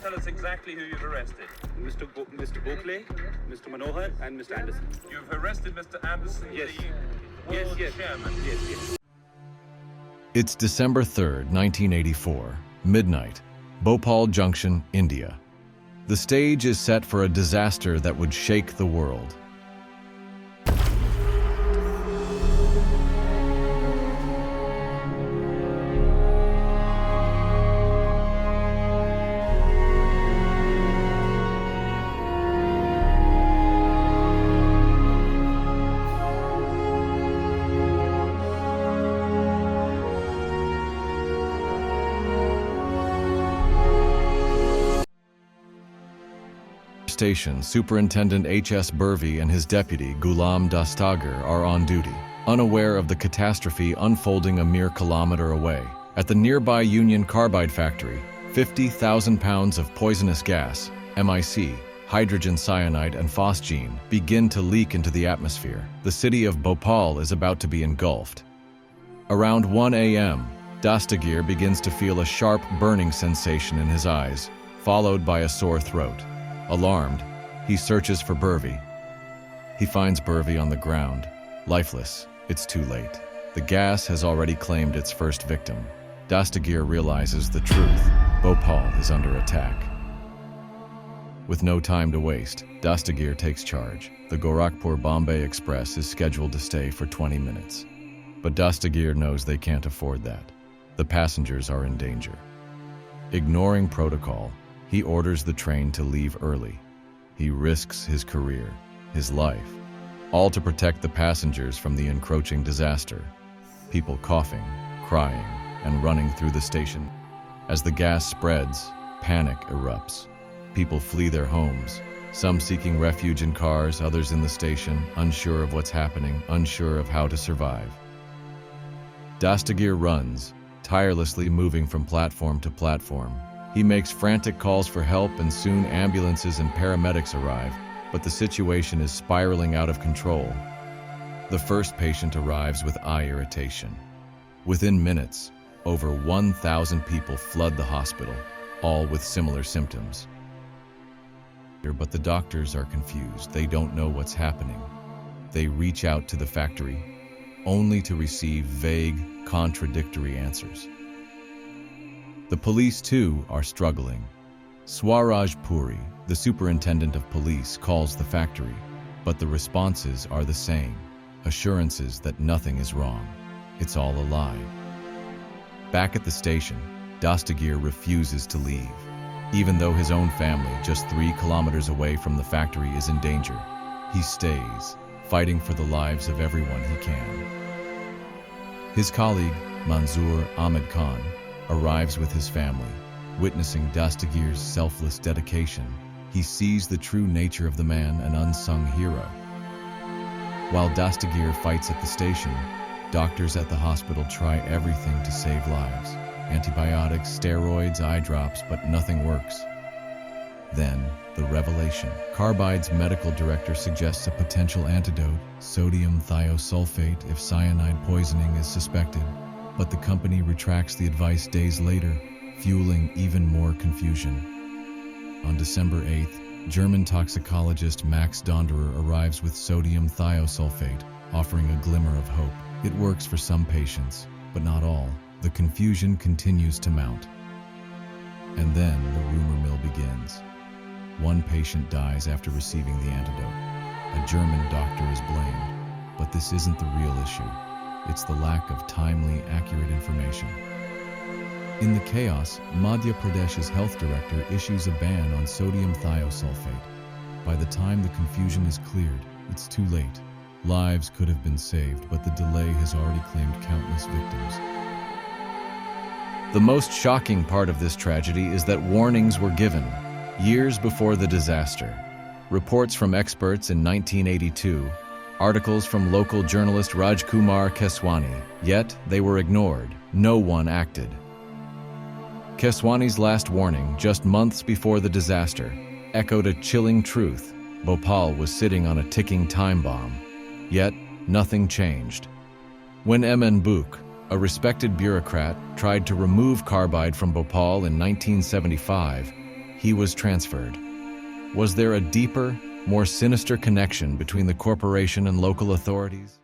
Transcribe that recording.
tell us exactly who you've arrested? Mr. Gokhale, Mr. Manohar, and Mr. Anderson. You've arrested Mr. Anderson, Yes. the Yes, world yes. chairman. Yes. It's December 3rd, 1984, midnight, Bhopal Junction, India. The stage is set for a disaster that would shake the world. Station, Superintendent H.S. Burvey and his deputy, Ghulam Dastagar, are on duty, unaware of the catastrophe unfolding a mere kilometer away. At the nearby Union Carbide factory, 50,000 pounds of poisonous gas, MIC, hydrogen cyanide and phosgene, begin to leak into the atmosphere. The city of Bhopal is about to be engulfed. Around 1 a.m., Dastagar begins to feel a sharp burning sensation in his eyes, followed by a sore throat. Alarmed, he searches for Burvey. He finds Burvey on the ground, lifeless. It's too late. The gas has already claimed its first victim. Dastagar realizes the truth. Bhopal is under attack. With no time to waste, Dastagar takes charge. The Gorakhpur-Bombay Express is scheduled to stay for 20 minutes. But Dastagar knows they can't afford that. The passengers are in danger. Ignoring protocol, he orders the train to leave early. He risks his career, his life, all to protect the passengers from the encroaching disaster. People coughing, crying, and running through the station. As the gas spreads, panic erupts. People flee their homes, some seeking refuge in cars, others in the station, unsure of what's happening, unsure of how to survive. Dastagar runs, tirelessly moving from platform to platform. He makes frantic calls for help and soon ambulances and paramedics arrive, but the situation is spiraling out of control. The first patient arrives with eye irritation. Within minutes, over 1,000 people flood the hospital, all with similar symptoms. But the doctors are confused. They don't know what's happening. They reach out to the factory, only to receive vague, contradictory answers. The police, too, are struggling. Swaraj Puri, the superintendent of police, calls the factory, but the responses are the same. Assurances that nothing is wrong. It's all a lie. Back at the station, Dastagar refuses to leave. Even though his own family, just 3 kilometers away from the factory, is in danger, he stays, fighting for the lives of everyone he can. His colleague, Manzoor Ahmed Khan, arrives with his family. Witnessing Dastagar's selfless dedication, he sees the true nature of the man, an unsung hero. While Dastagar fights at the station, doctors at the hospital try everything to save lives. Antibiotics, steroids, eye drops, but nothing works. Then, the revelation. Carbide's medical director suggests a potential antidote, sodium thiosulfate, if cyanide poisoning is suspected. But the company retracts the advice days later, fueling even more confusion. On December 8th, German toxicologist Max Donderer arrives with sodium thiosulfate, offering a glimmer of hope. It works for some patients, but not all. The confusion continues to mount. And then the rumor mill begins. One patient dies after receiving the antidote. A German doctor is blamed, but this isn't the real issue. It's the lack of timely, accurate information. In the chaos, Madhya Pradesh's health director issues a ban on sodium thiosulfate. By the time the confusion is cleared, it's too late. Lives could have been saved, but the delay has already claimed countless victims. The most shocking part of this tragedy is that warnings were given years before the disaster. Reports from experts in 1982, articles from local journalist Rajkumar Keswani, yet they were ignored. No one acted. Keswani's last warning, just months before the disaster, echoed a chilling truth. Bhopal was sitting on a ticking time bomb. Yet, nothing changed. When M.N. Buk, a respected bureaucrat, tried to remove carbide from Bhopal in 1975, he was transferred. Was there a deeper, more sinister connection between the corporation and local authorities?